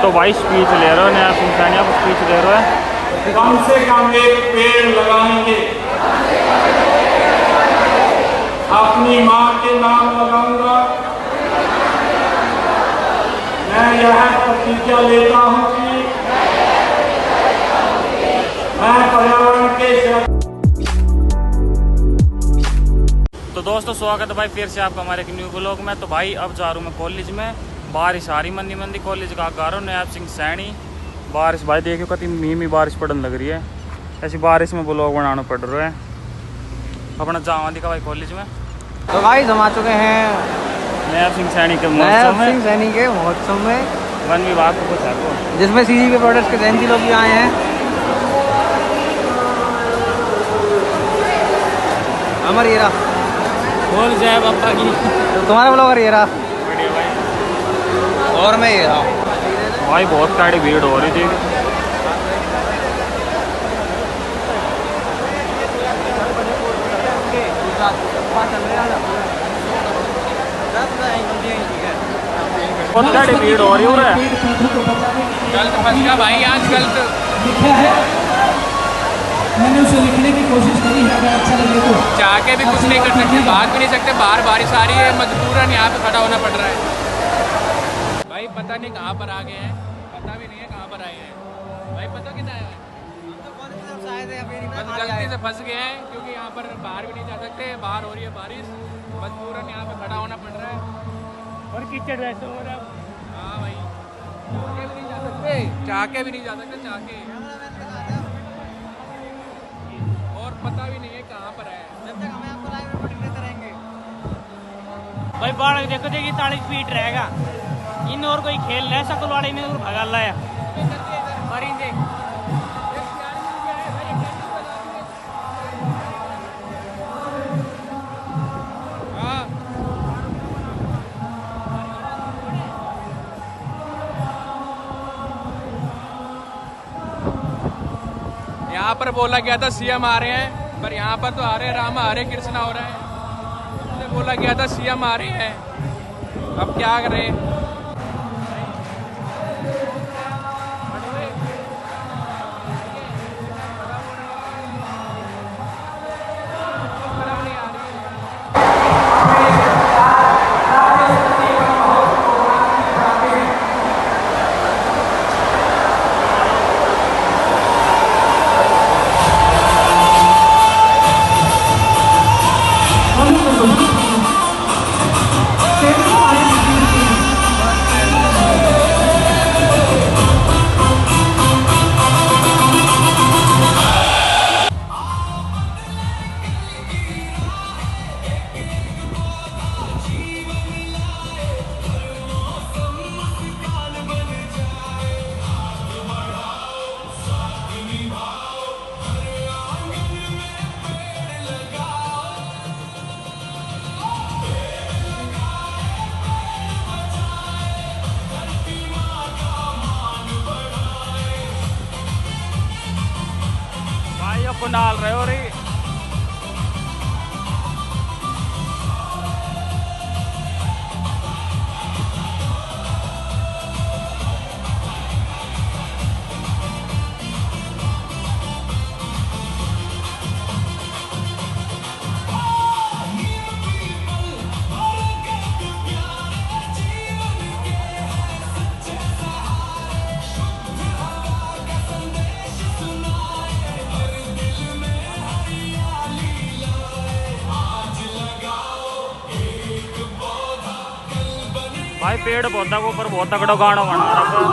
तो भाई स्पीच ले रहे हो नया सिंह सैनी आप स्पीच दे रहे हो। कम से कम एक पेड़ लगाएंगे, अपनी माँ के नाम लगाऊंगा। मैं यह प्रतिज्ञा लेता हूँ कि मैं पर्यावरण के। तो दोस्तों स्वागत है भाई फिर से आपका हमारे एक न्यू ब्लॉग में। तो भाई अब जा रहा हूँ मैं कॉलेज में, बारिश आ रही मंदी मंदी कॉलेज का गा रहा हूँ नया सिंह सैनी। बारिश भाई देखियो कति मीमी बारिश पड़ने लग रही है, ऐसी बारिश में ब्लॉग बनाना पड़ रहा है। अपना जावा दिखा भाई कॉलेज में। तो भाई हम आ चुके हैं नया सिंह सैनी के महोत्सव में वन विभाग को कुछ है जिसमें सीजी के प्रोडक्ट्स के जयंती लोग भी आए हैं। अमर ये रहा बोल जय बाबा की। तो तुम्हारा ब्लॉगर ये रहा बढ़िया भाई। और मैं ये रहा भाई बहुत सारी भीड़ हो रही थी। बहुत सारी भीड़ हो रही है। गलत फंस गया भाई आज गलत लिखा है, मैंने उसे लिखने की कोशिश करी है, अगर अच्छा लगे तो। चाह के भी कुछ नहीं कर सकते, भाग भी नहीं सकते, बाहर बारिश आ रही है, मजबूरन यहाँ पे खड़ा होना पड़ रहा है। भाई पता नहीं कहाँ पर आ गए हैं, पता भी नहीं है कहाँ पर आए हैं। भाई पता कितना है, बस गलती से फंस गए हैं क्योंकि यहाँ पर बाहर भी नहीं जा सकते, बाहर हो रही है बारिश, मजबूरन यहाँ पे खड़ा होना पड़ रहा है और कीचड़ वैसे हो रहा है। हाँ भाई चाह के भी नहीं जा सकते, चाह के और पता भी नहीं है कहाँ पर है। जब तक हमें आपको लाइव रिपोर्टिंग देते रहेंगे। भाई बाढ़ देखो देखिए 40 फीट रहेगा इन और कोई खेल रहा है सकलवाड़ी में और भगा लाया यहाँ पर बोला गया था सीएम आ रहे हैं, पर यहाँ पर तो हरे राम हरे कृष्णा हो रहा है। बोला गया था सीएम आ रहे हैं, अब क्या करें। भाई अब डाल रहे हो रे। भाई पेड़ पौधा के ऊपर बहुत तगड़ा गाना बना रहा है।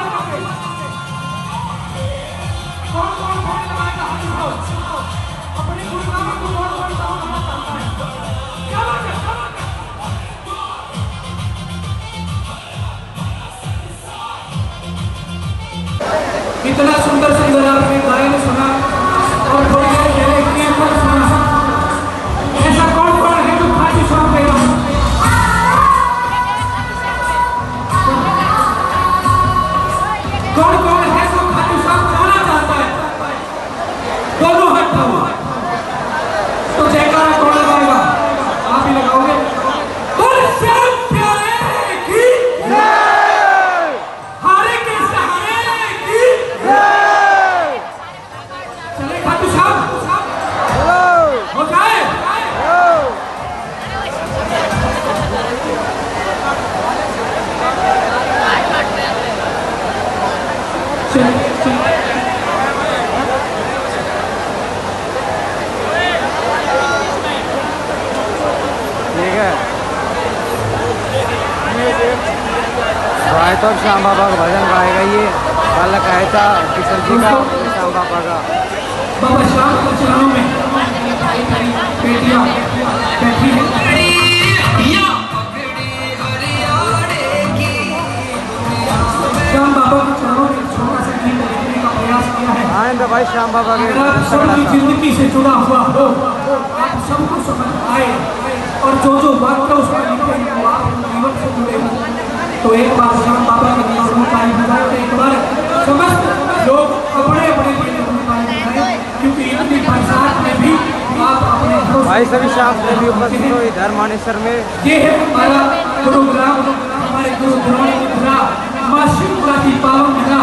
कितना सुंदर सुंदर आपने गायन सुना और थोड़ी देर पहले कीर्तन सुना। ऐसा कौन कौन है जो खाली सॉन्ग गया? कौन कौन है जो खाली सॉन्ग गाना चाहता है? दोनों हाथ उठाओ। तो जयकारा कौन लगाएगा? आप ही लगाओगे। बोल श्याम प्यारे की जय। हरे कृष्ण हरे तो श्याम बाबा का भजन गाएगा ये बालक आया था किशन जी का श्याम बाबा का। बाबा श्याम के चरणों में बेटियां बैठी हैं। श्याम बाबा के चरणों में छोटा सा गीत लिखने का प्रयास किया है। आनंद भाई श्याम बाबा के आप सबकी जिंदगी से जुड़ा हुआ हो, आप सबको समझ आए और जो वाक्य उसका लिखे हैं वो आप जीवन से जुड़े हो, तो एक बार श्याम बाबा के नाम ताली बजाए और एक बार समस्त लोग अपने अपने ताली बजाए, क्योंकि इतनी बरसात में भी आप अपने भाई सभी शाम से भी उपस्थित हो इधर मानेसर में। ये है हमारा गुरुग्राम, हमारे गुरुग्राम की धरा माँ शिवपुरा की पावन धरा।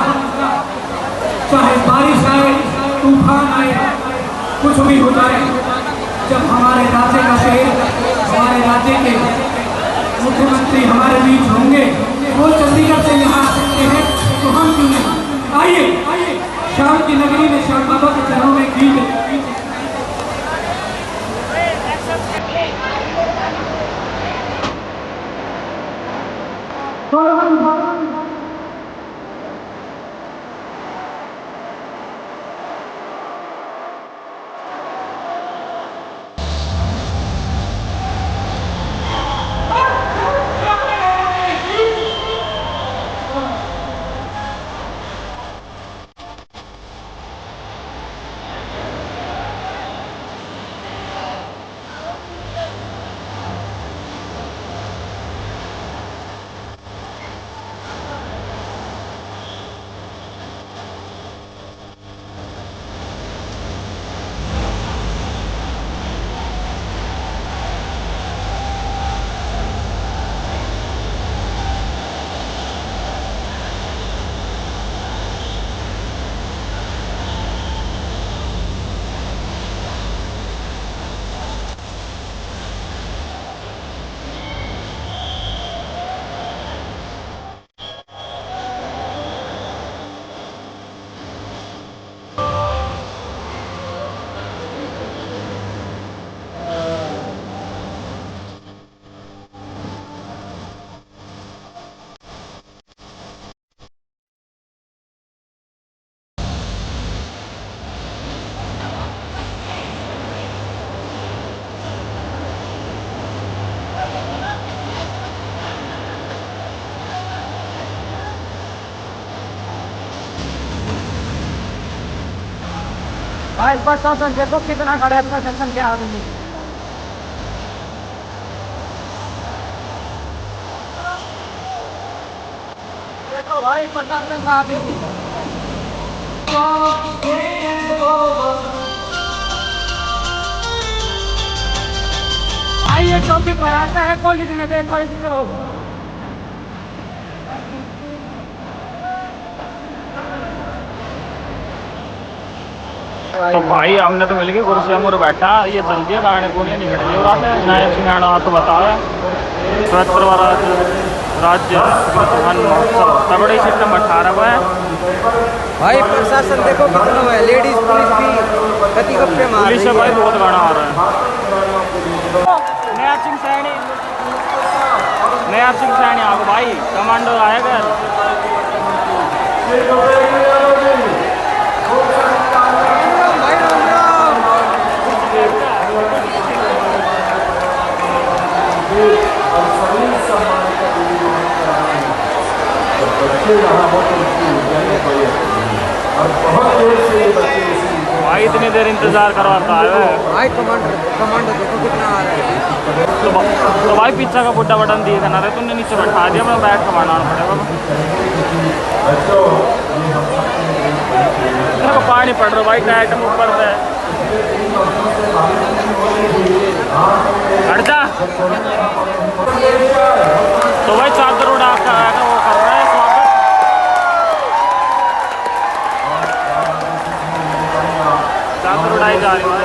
चाहे बारिश आए, तूफान आए, कुछ भी हो जाए, जब हमारे राज्य का शहर, हमारे राज्य के मुख्यमंत्री हमारे बीच होंगे, वो चंडीगढ़ से यहाँ आ सकते हैं, तो हम क्यों नहीं। आइए शाम की नगरी में श्याम बाबा के चरणों में गीत। भाई बस शासन देखो कितना खड़ा है, अपना शासन क्या आदमी। देखो भाई प्रशासन का आदमी। आइए टोपी पहनाता है कॉलेज में, देखो इसको। तो भाई हमने तो मिल गए कुर्सी में बैठा, ये जल्दी गाने को नहीं निकल रही और नया सिंगाड़ा तो बताया राज्य वन महोत्सव तगड़े सिस्टम 18 हुआ है। भाई प्रशासन देखो कितना है, लेडीज पुलिस भी कति गप्पे मार रही है। भाई बहुत गाना आ रहा है। नया सिंह सैनी आओ भाई, कमांडो आएगा। भाई इतनी देर इंतजार करवाता है भाई। कमांडो देखो कितना आ रहा है। तो भाई पिज्जा का बुड्ढा बटन दिए थे ना रे, तुमने नीचे बैठा दिया, मैं बैठ कमाना पड़ेगा। तेरे को पानी पड़ रहा भाई, क्या आइटम ऊपर से हट जा। तो भाई चादर उड़ा कर वो कर रहा है स्वागत। चादर उड़ाई जा रही है।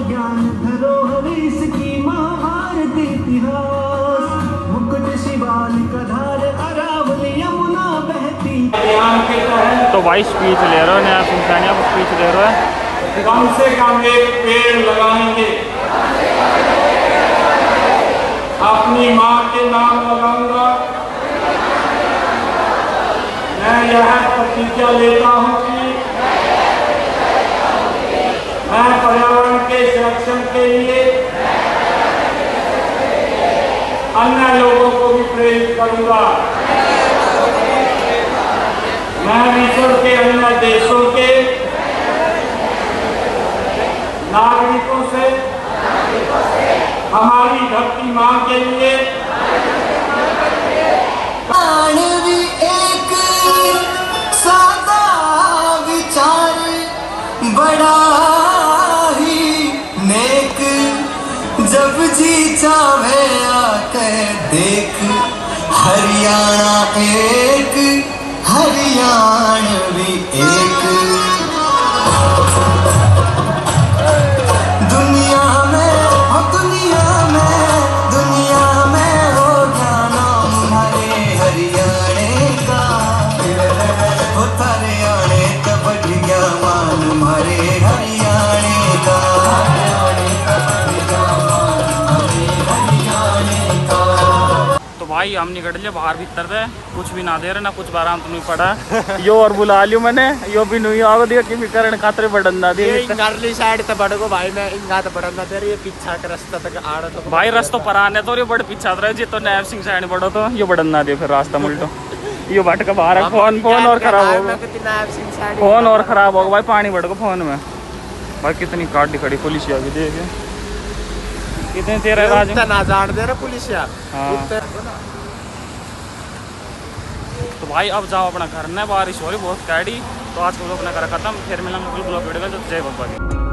ज्ञान धरोहर इसकी महाभारत इतिहास मुकुट शिवालिक धार अरावली यमुना बहती। तो भाई स्पीच ले रहे हो नैब सिंह सैनी, आप स्पीच दे रहे हो। कम से कम एक पेड़ लगाएंगे। अपनी माँ के नाम लगाऊंगा। मैं यह प्रतिज्ञा लेता हूँ कि मैं पर्यावरण के संरक्षण के लिए अन्य लोगों को भी प्रेरित करूंगा। मैं विश्व के अन्य देशों के नागरिकों से हमारी धरती माँ के लिए भी एक सादा विचार बड़ा ही नेक जब जी चाहे आके देख हरियाणा एक हरियाणवी एक दुनिया में हो जाना हमारे हरियाणे का हो हरियाणे का बढ़िया मान हमारे हरियाणे का तो भाई हम निकल लिए बाहर भीतर से, कुछ भी ना दे रहे ना कुछ बाराम तो नहीं पड़ा। यो और बुला लियो मैंने, यो भी नहीं आगे दिया कि करण खातर बढ़न ना दे। इंगारली साइड तो बढ़ो भाई, मैं इंगा तो बढ़न ना दे रही, ये पीछा का रास्ता तक आ रहा तो भाई रास्तों पर आने तो ये बड़े पीछा रहे जी, तो नैब सिंह सैनी बढ़ो तो यो बढ़न ना दे फिर रास्ता उल्टो। यो भट का बाहर है, फोन और खराब होगा, फोन और खराब होगा भाई, पानी बढ़ को फोन में। भाई कितनी गाड़ी खड़ी पुलिस अभी देखे कितने तेरे राज में ना जान दे रहा पुलिस यार। हाँ। तो भाई अब जाओ अपना घर में, बारिश हो रही बहुत कैडी। तो आज को ब्लॉग ना करा खत्म, फिर मिलेंगे ब्लॉग वीडियो में। तो जय बाबा की।